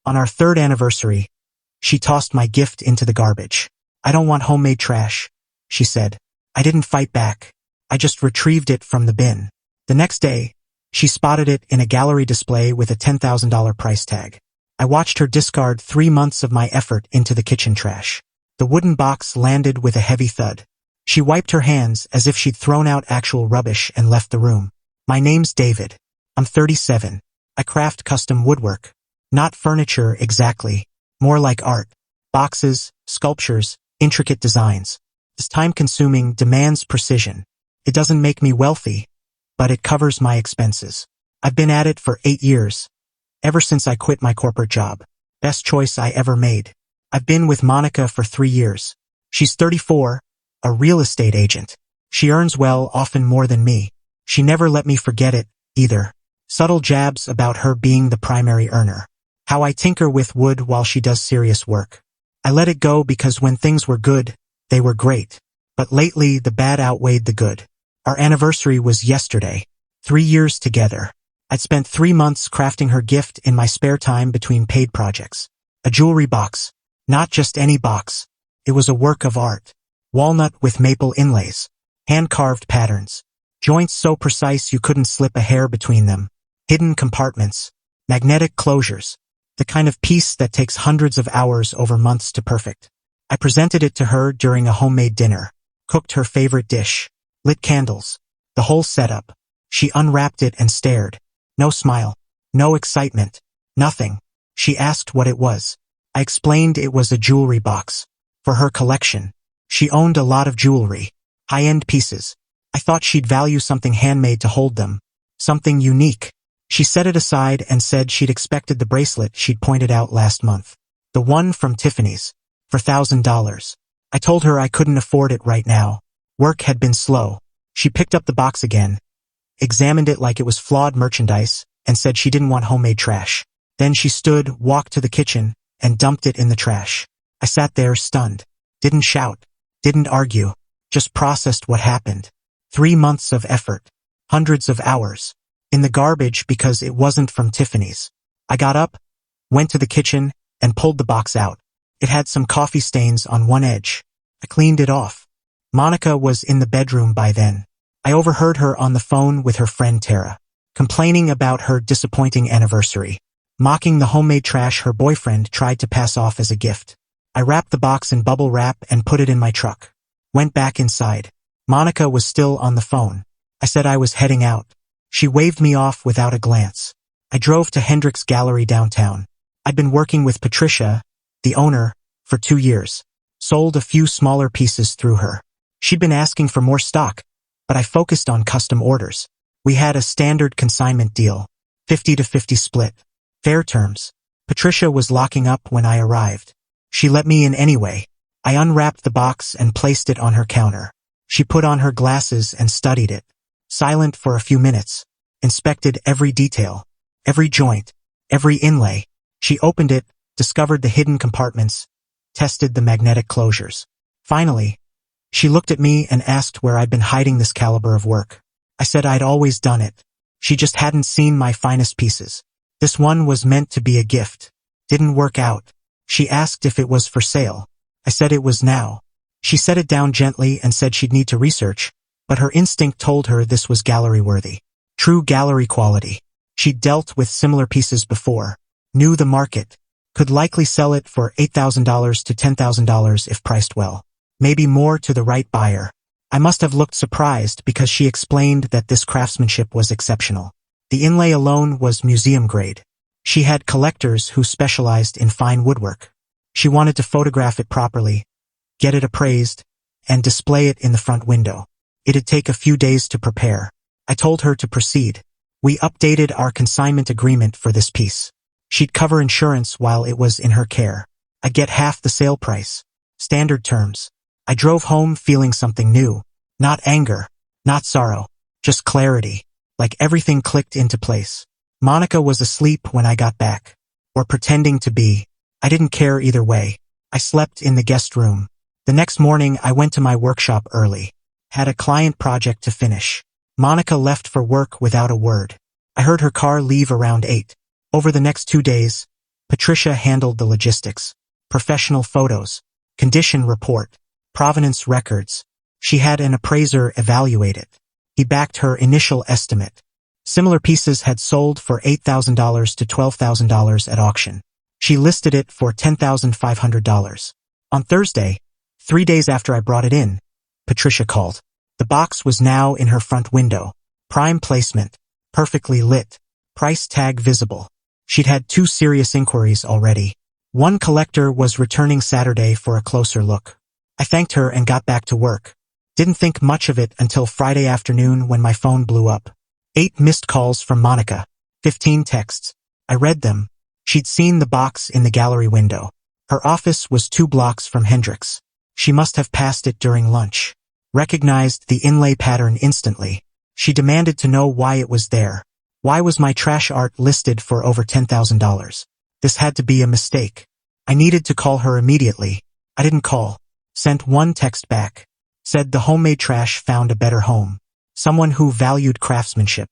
On our third anniversary, she tossed my gift into the garbage. "I don't want homemade trash," she said. I didn't fight back. I just retrieved it from the bin. The next day, she spotted it in a gallery display with a $10,000 price tag. I watched her discard 3 months of my effort into the kitchen trash. The wooden box landed with a heavy thud. She wiped her hands as if she'd thrown out actual rubbish and left the room. "My name's David. I'm 37. I craft custom woodwork. Not furniture exactly, more like art. Boxes, sculptures, intricate designs. It's time-consuming, demands precision. It doesn't make me wealthy, but it covers my expenses. I've been at it for 8 years, ever since I quit my corporate job. Best choice I ever made. I've been with Monica for 3 years. She's 34, a real estate agent. She earns well, often more than me. She never let me forget it, either. Subtle jabs about her being the primary earner. How I tinker with wood while she does serious work. I let it go because when things were good, they were great. But lately, the bad outweighed the good. Our anniversary was yesterday. 3 years together. I'd spent 3 months crafting her gift in my spare time between paid projects. A jewelry box. Not just any box. It was a work of art. Walnut with maple inlays. Hand-carved patterns. Joints so precise you couldn't slip a hair between them. Hidden compartments. Magnetic closures. The kind of piece that takes hundreds of hours over months to perfect. I presented it to her during a homemade dinner. Cooked her favorite dish. Lit candles. The whole setup. She unwrapped it and stared. No smile. No excitement. Nothing. She asked what it was. I explained it was a jewelry box. For her collection. She owned a lot of jewelry. High-end pieces. I thought she'd value something handmade to hold them. Something unique. She set it aside and said she'd expected the bracelet she'd pointed out last month. The one from Tiffany's. For $1,000. I told her I couldn't afford it right now. Work had been slow. She picked up the box again, examined it like it was flawed merchandise, and said she didn't want homemade trash. Then she stood, walked to the kitchen, and dumped it in the trash. I sat there stunned. Didn't shout. Didn't argue. Just processed what happened. 3 months of effort. Hundreds of hours. In the garbage because it wasn't from Tiffany's. I got up, went to the kitchen, and pulled the box out. It had some coffee stains on one edge. I cleaned it off. Monica was in the bedroom by then. I overheard her on the phone with her friend Tara, complaining about her disappointing anniversary, mocking the homemade trash her boyfriend tried to pass off as a gift. I wrapped the box in bubble wrap and put it in my truck. Went back inside. Monica was still on the phone. I said I was heading out. She waved me off without a glance. I drove to Hendrick's Gallery downtown. I'd been working with Patricia, the owner, for 2 years. Sold a few smaller pieces through her. She'd been asking for more stock, but I focused on custom orders. We had a standard consignment deal, 50-50 split. Fair terms. Patricia was locking up when I arrived. She let me in anyway. I unwrapped the box and placed it on her counter. She put on her glasses and studied it. Silent for a few minutes. Inspected every detail. Every joint. Every inlay. She opened it, discovered the hidden compartments, tested the magnetic closures. Finally, she looked at me and asked where I'd been hiding this caliber of work. I said I'd always done it. She just hadn't seen my finest pieces. This one was meant to be a gift. Didn't work out. She asked if it was for sale. I said it was now. She set it down gently and said she'd need to research, but her instinct told her this was gallery-worthy. True gallery quality. She'd dealt with similar pieces before. Knew the market. Could likely sell it for $8,000 to $10,000 if priced well. Maybe more to the right buyer. I must have looked surprised because she explained that this craftsmanship was exceptional. The inlay alone was museum grade. She had collectors who specialized in fine woodwork. She wanted to photograph it properly, get it appraised, and display it in the front window. It'd take a few days to prepare. I told her to proceed. We updated our consignment agreement for this piece. She'd cover insurance while it was in her care. I'd get half the sale price. Standard terms. I drove home feeling something new. Not anger. Not sorrow. Just clarity. Like everything clicked into place. Monica was asleep when I got back. Or pretending to be. I didn't care either way. I slept in the guest room. The next morning I went to my workshop early. Had a client project to finish. Monica left for work without a word. I heard her car leave around 8. Over the next 2 days, Patricia handled the logistics, professional photos, condition report, provenance records. She had an appraiser evaluate it. He backed her initial estimate. Similar pieces had sold for $8,000 to $12,000 at auction. She listed it for $10,500. On Thursday, 3 days after I brought it in, Patricia called. The box was now in her front window. Prime placement, perfectly lit, price tag visible. She'd had 2 serious inquiries already. One collector was returning Saturday for a closer look. I thanked her and got back to work. Didn't think much of it until Friday afternoon when my phone blew up. 8 missed calls from Monica. 15 texts. I read them. She'd seen the box in the gallery window. Her office was 2 blocks from Hendrix. She must have passed it during lunch. Recognized the inlay pattern instantly. She demanded to know why it was there. Why was my trash art listed for over $10,000? This had to be a mistake. I needed to call her immediately. I didn't call. Sent 1 text back. Said the homemade trash found a better home. Someone who valued craftsmanship.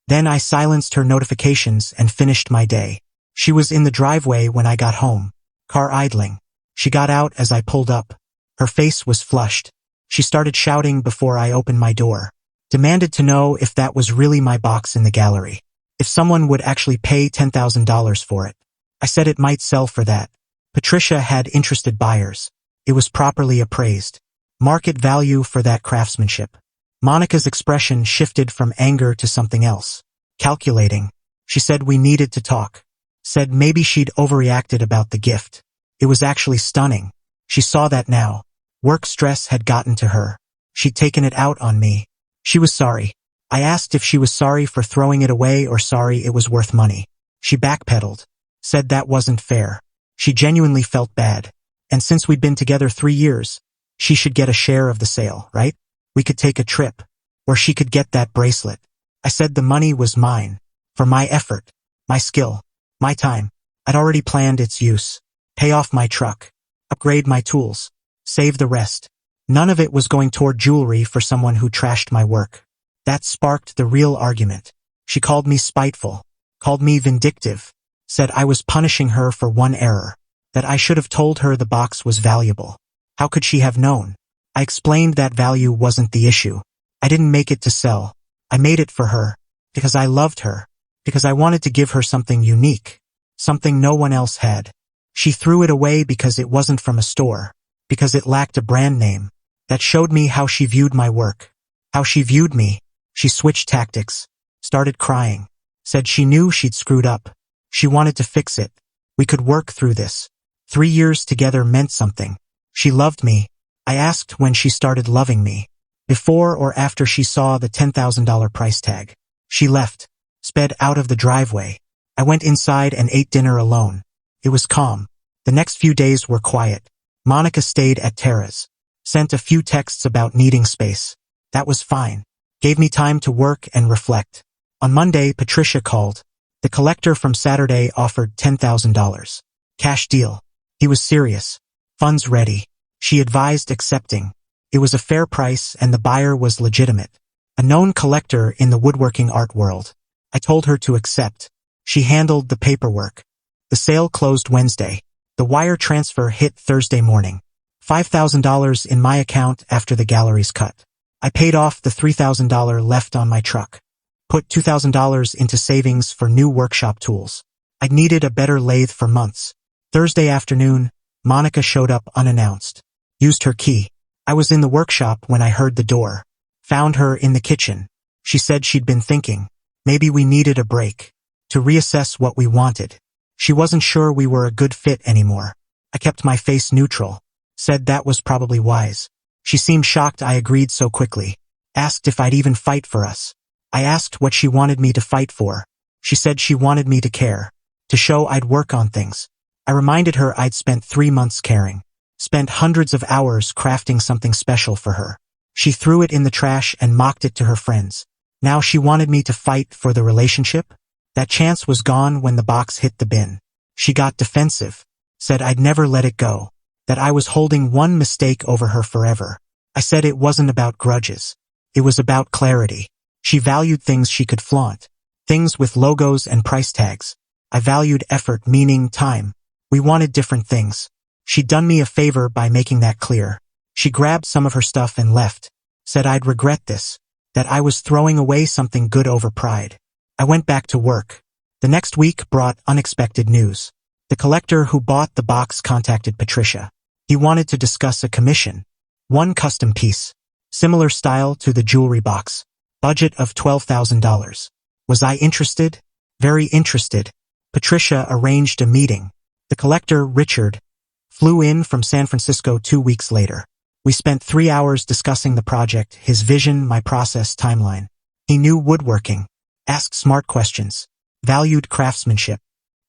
Then I silenced her notifications and finished my day. She was in the driveway when I got home. Car idling. She got out as I pulled up. Her face was flushed. She started shouting before I opened my door. Demanded to know if that was really my box in the gallery. If someone would actually pay $10,000 for it. I said it might sell for that. Patricia had interested buyers. It was properly appraised. Market value for that craftsmanship. Monica's expression shifted from anger to something else. Calculating. She said we needed to talk. Said maybe she'd overreacted about the gift. It was actually stunning. She saw that now. Work stress had gotten to her. She'd taken it out on me. She was sorry. I asked if she was sorry for throwing it away or sorry it was worth money. She backpedaled. Said that wasn't fair. She genuinely felt bad. And since we'd been together 3 years, she should get a share of the sale, right? We could take a trip. Or she could get that bracelet. I said the money was mine. For my effort. My skill. My time. I'd already planned its use. Pay off my truck. Upgrade my tools. Save the rest. None of it was going toward jewelry for someone who trashed my work. That sparked the real argument. She called me spiteful. Called me vindictive. Said I was punishing her for one error. That I should have told her the box was valuable. How could she have known? I explained that value wasn't the issue. I didn't make it to sell. I made it for her. Because I loved her. Because I wanted to give her something unique. Something no one else had. She threw it away because it wasn't from a store. Because it lacked a brand name. That showed me how she viewed my work. How she viewed me. She switched tactics. Started crying. Said she knew she'd screwed up. She wanted to fix it. We could work through this. 3 years together meant something. She loved me. I asked when she started loving me. Before or after she saw the $10,000 price tag. She left. Sped out of the driveway. I went inside and ate dinner alone. It was calm. The next few days were quiet. Monica stayed at Tara's. Sent a few texts about needing space. That was fine. Gave me time to work and reflect. On Monday, Patricia called. The collector from Saturday offered $10,000. Cash deal. He was serious. Funds ready. She advised accepting. It was a fair price and the buyer was legitimate. A known collector in the woodworking art world. I told her to accept. She handled the paperwork. The sale closed Wednesday. The wire transfer hit Thursday morning. $5,000 in my account after the gallery's cut. I paid off the $3,000 left on my truck. Put $2,000 into savings for new workshop tools. I'd needed a better lathe for months. Thursday afternoon, Monica showed up unannounced. Used her key. I was in the workshop when I heard the door. Found her in the kitchen. She said she'd been thinking. Maybe we needed a break. To reassess what we wanted. She wasn't sure we were a good fit anymore. I kept my face neutral. Said that was probably wise. She seemed shocked I agreed so quickly. Asked if I'd even fight for us. I asked what she wanted me to fight for. She said she wanted me to care. To show I'd work on things. I reminded her I'd spent 3 months caring. Spent hundreds of hours crafting something special for her. She threw it in the trash and mocked it to her friends. Now she wanted me to fight for the relationship? That chance was gone when the box hit the bin. She got defensive. Said I'd never let it go. That I was holding one mistake over her forever. I said it wasn't about grudges. It was about clarity. She valued things she could flaunt. Things with logos and price tags. I valued effort, meaning time. We wanted different things. She'd done me a favor by making that clear. She grabbed some of her stuff and left. Said I'd regret this. That I was throwing away something good over pride. I went back to work. The next week brought unexpected news. The collector who bought the box contacted Patricia. He wanted to discuss a commission. One custom piece. Similar style to the jewelry box. Budget of $12,000. Was I interested? Very interested. Patricia arranged a meeting. The collector, Richard, flew in from San Francisco 2 weeks later. We spent 3 hours discussing the project, his vision, my process, timeline. He knew woodworking, asked smart questions, valued craftsmanship.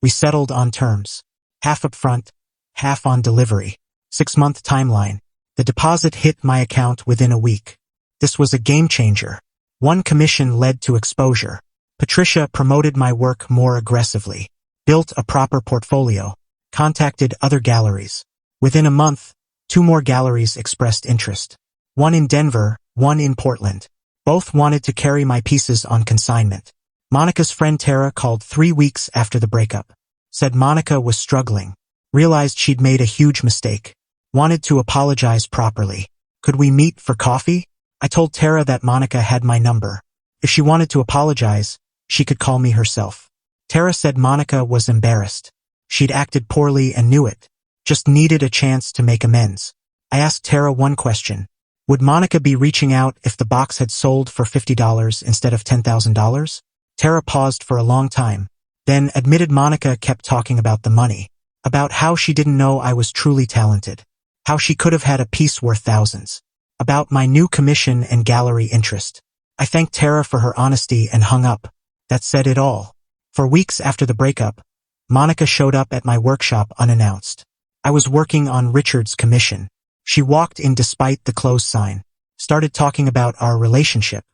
We settled on terms. Half upfront, half on delivery. 6-month timeline. The deposit hit my account within a week. This was a game changer. One commission led to exposure. Patricia promoted my work more aggressively, built a proper portfolio, contacted other galleries. Within a month, 2 more galleries expressed interest. One in Denver, one in Portland. Both wanted to carry my pieces on consignment. Monica's friend Tara called 3 weeks after the breakup. Said Monica was struggling. Realized she'd made a huge mistake. Wanted to apologize properly. Could we meet for coffee? I told Tara that Monica had my number. If she wanted to apologize, she could call me herself. Tara said Monica was embarrassed. She'd acted poorly and knew it. Just needed a chance to make amends. I asked Tara one question. Would Monica be reaching out if the box had sold for $50 instead of $10,000? Tara paused for a long time, then admitted Monica kept talking about the money, about how she didn't know I was truly talented, how she could have had a piece worth thousands, about my new commission and gallery interest. I thanked Tara for her honesty and hung up. That said it all. For weeks after the breakup, Monica showed up at my workshop unannounced. I was working on Richard's commission. She walked in despite the closed sign, started talking about our relationship.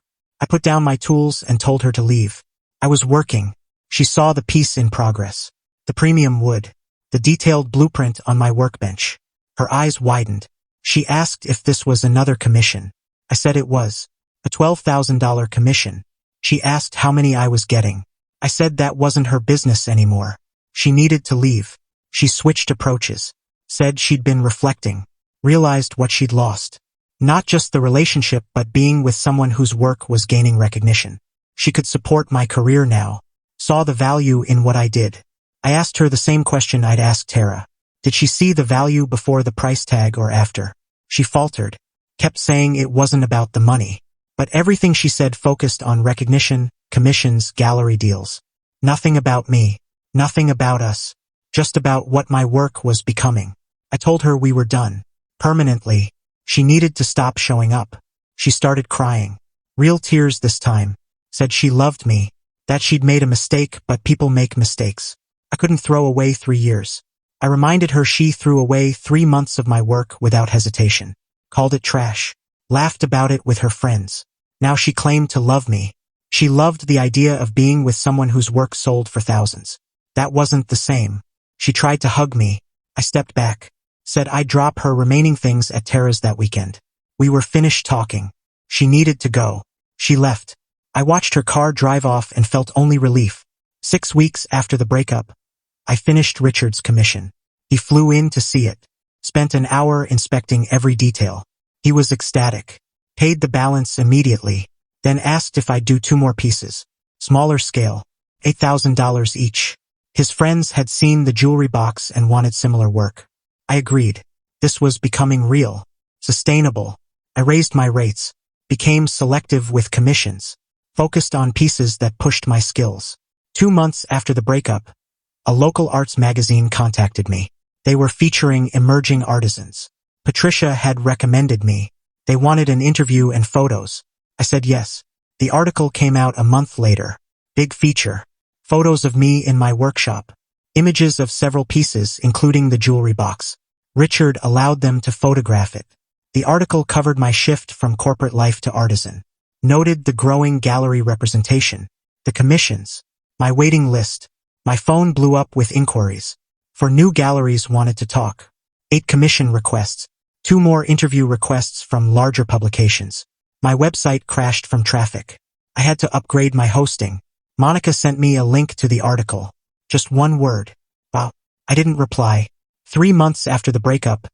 I put down my tools and told her to leave. I was working. She saw the piece in progress. The premium wood. The detailed blueprint on my workbench. Her eyes widened. She asked if this was another commission. I said it was. A $12,000 commission. She asked how many I was getting. I said that wasn't her business anymore. She needed to leave. She switched approaches. Said she'd been reflecting. Realized what she'd lost. Not just the relationship but being with someone whose work was gaining recognition. She could support my career now. Saw the value in what I did. I asked her the same question I'd asked Tara. Did she see the value before the price tag or after? She faltered. Kept saying it wasn't about the money. But everything she said focused on recognition, commissions, gallery deals. Nothing about me. Nothing about us. Just about what my work was becoming. I told her we were done. Permanently. She needed to stop showing up. She started crying. Real tears this time. Said she loved me. That she'd made a mistake, but people make mistakes. I couldn't throw away 3 years. I reminded her she threw away 3 months of my work without hesitation. Called it trash. Laughed about it with her friends. Now she claimed to love me. She loved the idea of being with someone whose work sold for thousands. That wasn't the same. She tried to hug me. I stepped back. Said I'd drop her remaining things at Tara's that weekend. We were finished talking. She needed to go. She left. I watched her car drive off and felt only relief. 6 weeks after the breakup, I finished Richard's commission. He flew in to see it. Spent an hour inspecting every detail. He was ecstatic. Paid the balance immediately. Then asked if I'd do 2 more pieces. Smaller scale. $8,000 each. His friends had seen the jewelry box and wanted similar work. I agreed. This was becoming real. Sustainable. I raised my rates. Became selective with commissions. Focused on pieces that pushed my skills. 2 months after the breakup, a local arts magazine contacted me. They were featuring emerging artisans. Patricia had recommended me. They wanted an interview and photos. I said yes. The article came out a month later. Big feature. Photos of me in my workshop. Images of several pieces, including the jewelry box. Richard allowed them to photograph it. The article covered my shift from corporate life to artisan. Noted the growing gallery representation. The commissions. My waiting list. My phone blew up with inquiries. For new galleries wanted to talk. 8 commission requests. 2 more interview requests from larger publications. My website crashed from traffic. I had to upgrade my hosting. Monica sent me a link to the article. Just one word. Wow. I didn't reply. 3 months after the breakup,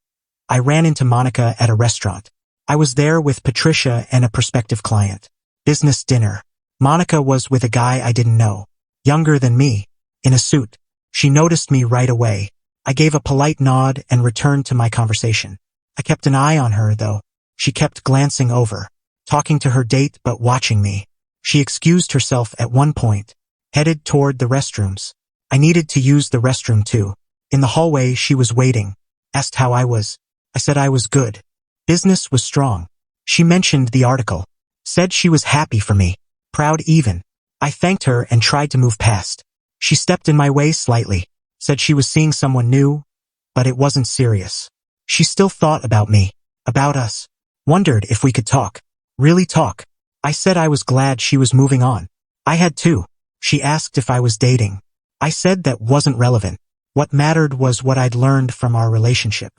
I ran into Monica at a restaurant. I was there with Patricia and a prospective client. Business dinner. Monica was with a guy I didn't know. Younger than me. In a suit. She noticed me right away. I gave a polite nod and returned to my conversation. I kept an eye on her, though. She kept glancing over, talking to her date but watching me. She excused herself at one point, headed toward the restrooms. I needed to use the restroom too. In the hallway she was waiting, asked how I was. I said I was good. Business was strong. She mentioned the article, said she was happy for me, proud even. I thanked her and tried to move past. She stepped in my way slightly, said she was seeing someone new, but it wasn't serious. She still thought about me, about us, wondered if we could talk, really talk. I said I was glad she was moving on. I had too. She asked if I was dating. I said that wasn't relevant. What mattered was what I'd learned from our relationship.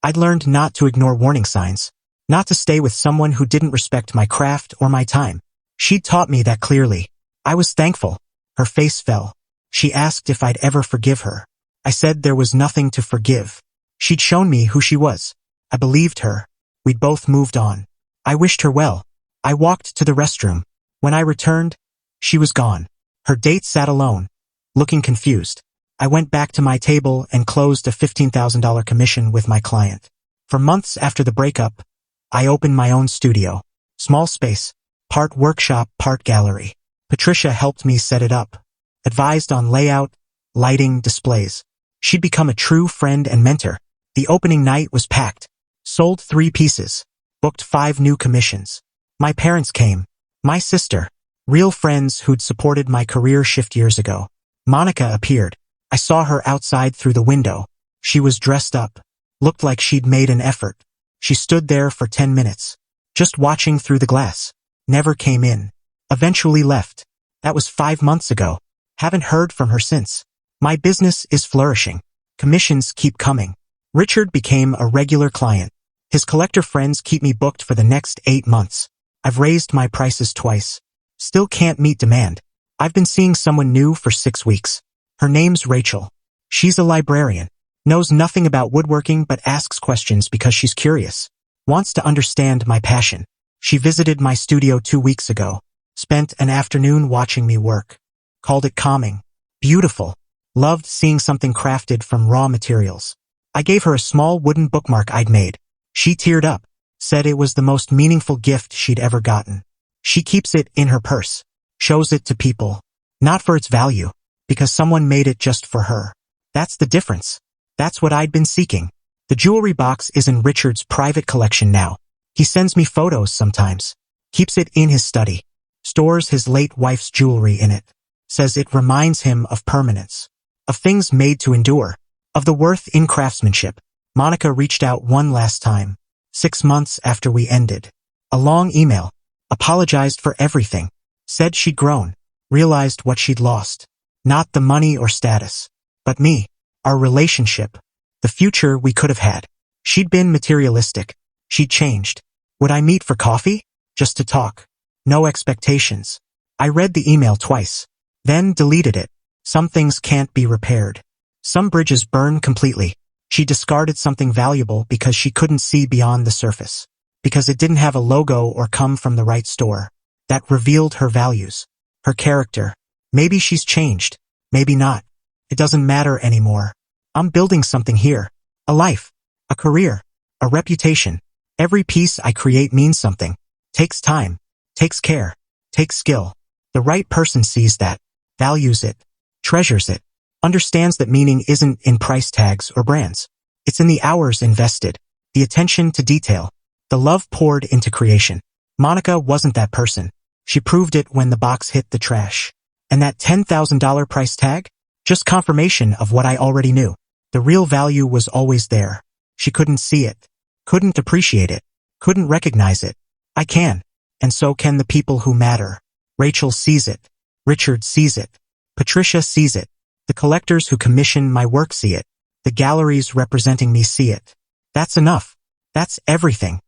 I'd learned not to ignore warning signs, not to stay with someone who didn't respect my craft or my time. She'd taught me that clearly. I was thankful. Her face fell. She asked if I'd ever forgive her. I said there was nothing to forgive. She'd shown me who she was. I believed her. We'd both moved on. I wished her well. I walked to the restroom. When I returned, she was gone. Her date sat alone, looking confused. I went back to my table and closed a $15,000 commission with my client. For months after the breakup, I opened my own studio. Small space, part workshop, part gallery. Patricia helped me set it up, advised on layout, lighting, displays. She'd become a true friend and mentor. The opening night was packed. Sold 3 pieces. Booked 5 new commissions. My parents came. My sister. Real friends who'd supported my career shift years ago. Monica appeared. I saw her outside through the window. She was dressed up. Looked like she'd made an effort. She stood there for 10 minutes. Just watching through the glass. Never came in. Eventually left. That was 5 months ago. Haven't heard from her since. My business is flourishing. Commissions keep coming. Richard became a regular client. His collector friends keep me booked for the next 8 months. I've raised my prices twice. Still can't meet demand. I've been seeing someone new for 6 weeks. Her name's Rachel. She's a librarian. Knows nothing about woodworking but asks questions because she's curious. Wants to understand my passion. She visited my studio 2 weeks ago. Spent an afternoon watching me work. Called it calming. Beautiful. Loved seeing something crafted from raw materials. I gave her a small wooden bookmark I'd made. She teared up. Said it was the most meaningful gift she'd ever gotten. She keeps it in her purse. Shows it to people. Not for its value. Because someone made it just for her. That's the difference. That's what I'd been seeking. The jewelry box is in Richard's private collection now. He sends me photos sometimes. Keeps it in his study. Stores his late wife's jewelry in it. Says it reminds him of permanence. Of things made to endure. Of the worth in craftsmanship. Monica reached out one last time. 6 months after we ended. A long email. Apologized for everything. Said she'd grown. Realized what she'd lost. Not the money or status. But me. Our relationship. The future we could have had. She'd been materialistic. She'd changed. Would I meet for coffee? Just to talk. No expectations. I read the email twice. Then deleted it. Some things can't be repaired. Some bridges burn completely. She discarded something valuable because she couldn't see beyond the surface. Because it didn't have a logo or come from the right store. That revealed her values. Her character. Maybe she's changed. Maybe not. It doesn't matter anymore. I'm building something here. A life. A career. A reputation. Every piece I create means something. Takes time. Takes care. Takes skill. The right person sees that. Values it. Treasures it. Understands that meaning isn't in price tags or brands. It's in the hours invested. The attention to detail. The love poured into creation. Monica wasn't that person. She proved it when the box hit the trash. And that $10,000 price tag? Just confirmation of what I already knew. The real value was always there. She couldn't see it. Couldn't appreciate it. Couldn't recognize it. I can. And so can the people who matter. Rachel sees it. Richard sees it. Patricia sees it. The collectors who commission my work see it. The galleries representing me see it. That's enough. That's everything.